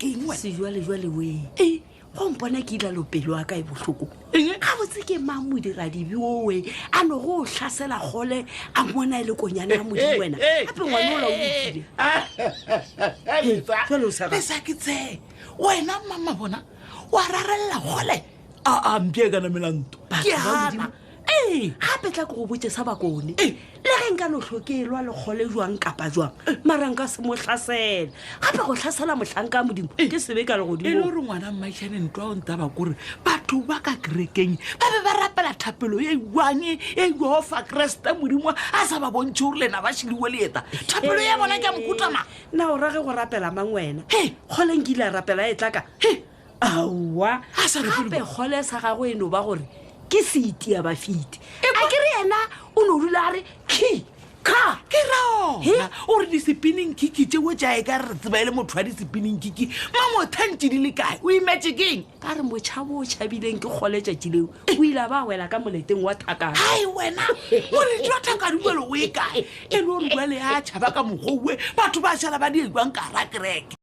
ke engwe Sejwalejwale we go mpona ke ila lo pelo a ka e bohloko Eng? ga botse ke mang modiradibi owe a no go hlasela Kgole a mona le konyana ya modimo wena gape ngwana o la o utlwile le sa ke tse wena Mmamabona wa rarella Kgole a mpie kana melanto ke hana gape tla ke go botse sa bakone le ge nka no hlokelwa le Kgole jwang kapa jwang mara nka se mo hlasela gape go hlasela mohlanka a modimo ke sebe ka le e le godimo gore ngwana mmaishane ntwa o ntaba kore batho ba ka kerekeng ba be ba rapela thapelo e iwane e ofa kresta modimo a sa ba bontšhe gore lena ba šhiliwe leeta thapelo ya bona ke a mokutama na o rage go rapela mang wena Kgole nkile a rapela e tlaka aowa A sa rapele gape Kgole sa gago e no ba gore ke seiti ya bafiti a ke re yena o no dula a re ka ke raona ore di-spinning kiki tsewe tjae ka re tseba e le motho wa di-spinning kiki mamothantse di le kae o imetse keng ka re motšhabo o tšhabileng ke Kgole tšatši leo o ile a ba wela ka moleteng wa thakana hai wena moreti wa thakadikwelo o e kae e le gore jale ya tšhaba ka mogoue batho ba šala ba di elwang kara kereke